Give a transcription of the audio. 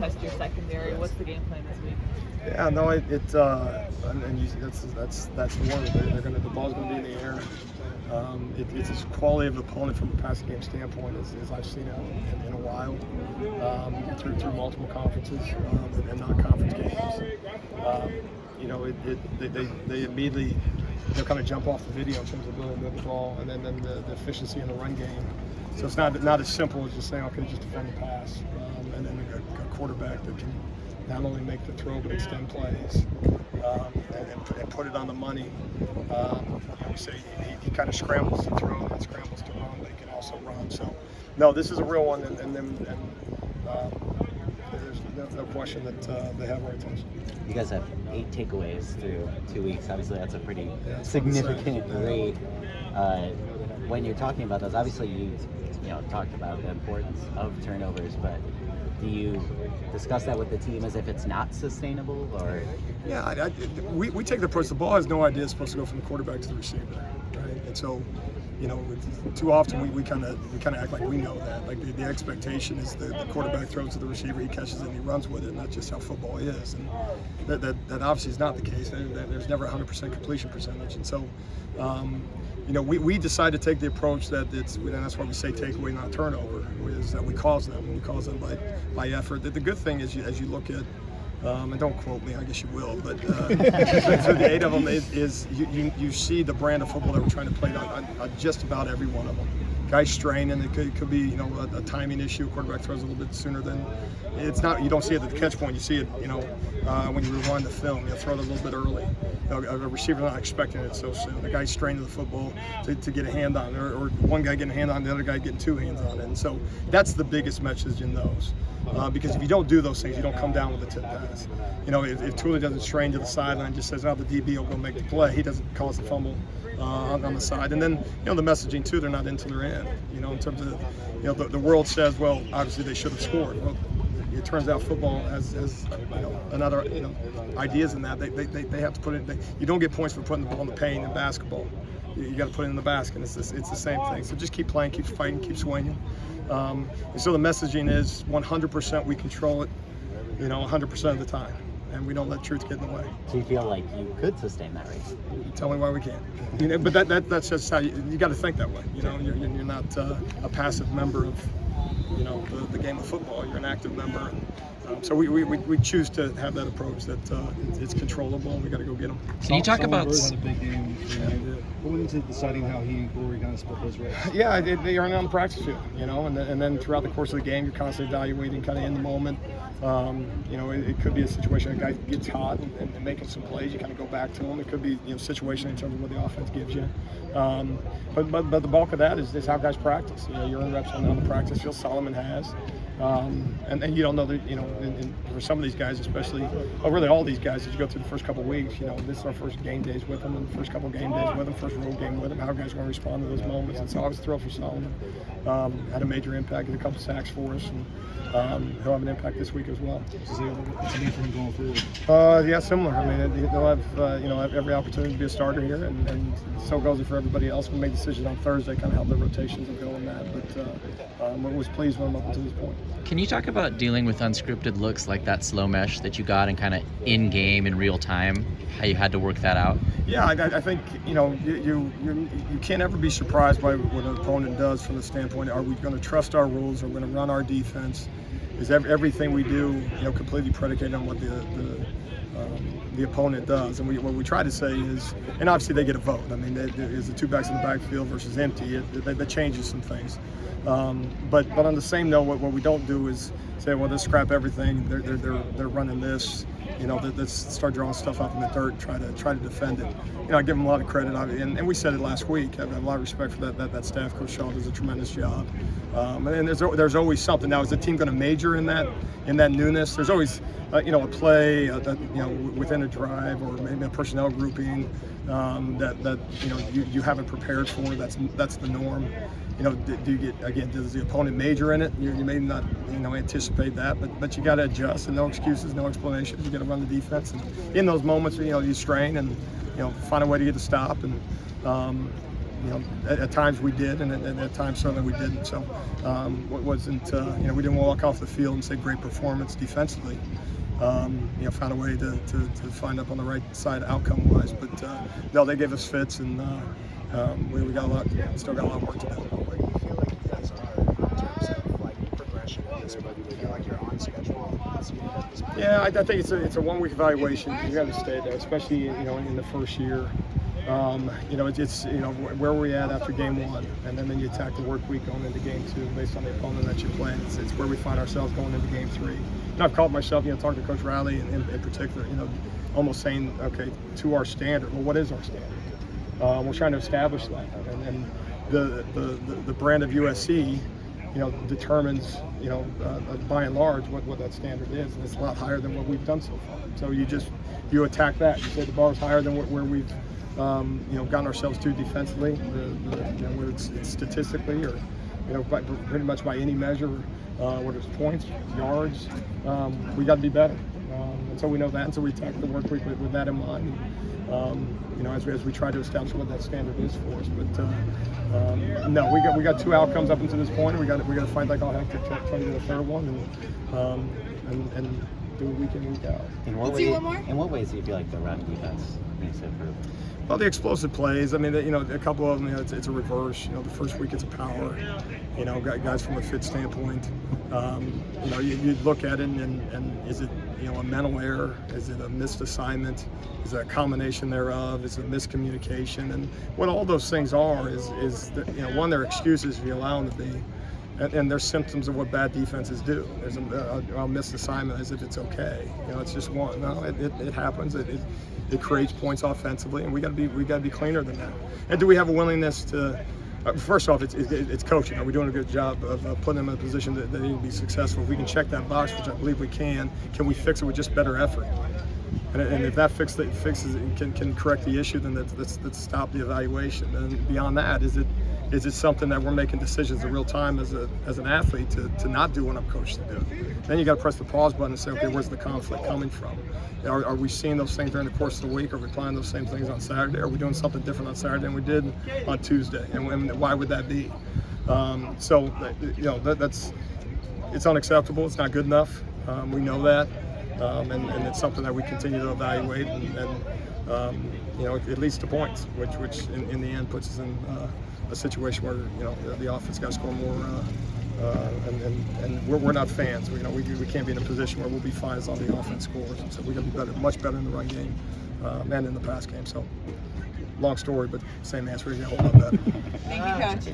test your secondary. Yes. What's the game plan this week? Yeah, no, that's the one. The ball's going to be in the air. It's as quality of opponent from a passing game standpoint as I've seen it in a while, through multiple conferences and non-conference games. They immediately kind of jump off the video in terms of ability to move the ball, and then the efficiency in the run game. So it's not as simple as just saying, okay, just defend the pass, and then a quarterback that can not only make the throw but extend plays, and put it on the money. We say he kind of scrambles to throw and scrambles to run, but he can also run. So, no, this is a real one, and there's no question that they have our attention. You guys have 8 takeaways through 2 weeks. Obviously, that's a pretty significant rate. When you're talking about those, obviously you talked about the importance of turnovers, but do you discuss that with the team as if it's not sustainable, or? Yeah, we take the approach. The ball has no idea it's supposed to go from the quarterback to the receiver, right? And so, too often we kind of act like we know that. Like the expectation is the quarterback throws to the receiver, he catches it, and he runs with it. And that's just how football is. And that obviously is not the case. There's never 100% completion percentage. And so, we decide to take the approach that and that's why we say takeaway, not turnover, is that we cause them. We cause them by effort. The good thing is, as you look at, and don't quote me, I guess you will, but through the 8 of them is you see the brand of football that we're trying to play on just about every one of them. Guys straining, it could be a timing issue. Quarterback throws a little bit sooner than it's not. You don't see it at the catch point. You see it when you rewind the film. You throw it a little bit early. A receiver not expecting it so soon. The guy straining the football to get a hand on it, or one guy getting a hand on it, the other guy getting 2 hands on it. And so that's the biggest message in those. Because if you don't do those things, you don't come down with a tip pass. If Tuli doesn't strain to the sideline, just says, the DB will go make the play. He doesn't cause the fumble on the side. And then, the messaging too, they're not in till they're in. In terms of, the world says, well, obviously they should have scored. Well, it turns out football has another ideas in that. They have to put it. You don't get points for putting the ball in the paint in basketball. You got to put it in the basket. It's the same thing. So just keep playing, keep fighting, keep swinging. And so the messaging is 100% we control it, 100% of the time, and we don't let truth get in the way. Do you feel like you could sustain that rate? Tell me why we can't. But that's just how you got to think that way. You're not a passive member of the game of football. You're an active member. So we choose to have that approach that it's controllable and we got to go get them. Can you talk about? Had a big game. What went into deciding how he and Corey kind of split those reps? Yeah, they are on the practice field, and then throughout the course of the game, you're constantly evaluating, kind of in the moment. It could be a situation a guy gets hot and making some plays. You kind of go back to him. It could be a situation in terms of what the offense gives you. But the bulk of that is how guys practice. You're in reps on the practice field. Solomon has. And you don't know that, and for some of these guys, especially, really all these guys, as you go through the first couple of weeks, this is our first game days with them, and the first couple of game days with them, first road game with them, how guys are going to respond to those moments. And so I was thrilled for Solomon. Had a major impact, had a couple sacks for us, and he'll have an impact this week as well. What's the name for him going forward? Yeah, similar. I mean, they'll have, every opportunity to be a starter here, and so goes it for everybody else. We'll make decisions on Thursday, kind of how the rotations will go in that, but I was pleased with him up until this point. Can you talk about dealing with unscripted looks like that slow mesh that you got and kind of in game in real time, how you had to work that out? Yeah, I think you can't ever be surprised by what an opponent does from the standpoint, are we going to trust our rules? Are we going to run our defense? Is everything we do completely predicated on what the opponent does? And what we try to say is, and obviously they get a vote. I mean, is the 2 backs in the backfield versus empty? That changes some things. But on the same note, what we don't do is say, well, let's scrap everything. They're running this. Let's start drawing stuff up in the dirt and try to defend it. I give them a lot of credit, and we said it last week. I have a lot of respect for that staff. Coach Shaw does a tremendous job. And there's always something. Now, is the team going to major in that newness? There's always a play within a drive or maybe a personnel grouping that you haven't prepared for. That's the norm. Do you get does the opponent major in it? You may not anticipate that, but you got to adjust, and no excuses, no explanations. You got to run the defense, and in those moments you strain and find a way to get a stop, and At times we did, and at times certainly we didn't. So we didn't walk off the field and say great performance defensively. Found a way to find up on the right side outcome-wise. But no, they gave us fits, and we got still got a lot of work to do. Where do you feel like you guys are in terms of like progression at this point? Do you feel like you're on schedule at this point? Yeah, I think it's a 1 week evaluation. You got to stay there, especially in the first year. It's where we're at after game 1, and then you attack the work week going into game 2 based on the opponent that you play. It's where we find ourselves going into game 3. And I've caught myself, talking to Coach Riley in particular, almost saying, okay, to our standard. Well, what is our standard? We're trying to establish that, and the brand of USC, determines, by and large what that standard is, and it's a lot higher than what we've done so far. So you attack that. You say the bar is higher than where we've gotten ourselves to defensively, whether it's statistically or pretty much by any measure, whether it's points, yards, we got to be better. And so we know that, and so we attack the work week with that in mind. As we try to establish what that standard is for us. But no, we got 2 outcomes up until this point. We got to fight like all heck to try to get a third one, and do it week in, week out. In what ways do you feel like the run defense needs to improve? Well, the explosive plays. I mean, a couple of them. It's a reverse. The first week it's a power. Guys from a fit standpoint. You look at it and is it a mental error? Is it a missed assignment? Is it a combination thereof? Is it miscommunication? And what all those things are is that, one, they're excuses if you allow them to be. And they're symptoms of what bad defenses do. There's a missed assignment as if it's okay. It's just one. No, it happens. It creates points offensively, and we got to be cleaner than that. And do we have a willingness to? First off, it's coaching. Are we doing a good job of putting them in a position that they need to be successful? If we can check that box, which I believe we can we fix it with just better effort? And if that fixes it, can correct the issue, then let's stop the evaluation. And beyond that, is it something that we're making decisions in real time as an athlete to not do what I'm coached to do? Then you got to press the pause button and say, okay, where's the conflict coming from? Are we seeing those things during the course of the week? Are we applying those same things on Saturday? Are we doing something different on Saturday than we did on Tuesday? And why would that be? That's it's unacceptable. It's not good enough. We know that, and it's something that we continue to evaluate, and it leads to points, which in the end puts us in a situation where the offense got to score more, and we're not fans. We can't be in a position where we'll be fine as long as the offense scores. And so we got to be better, much better in the run game and in the pass game. So long story, but same answer. A whole lot better. Thank you, Coach.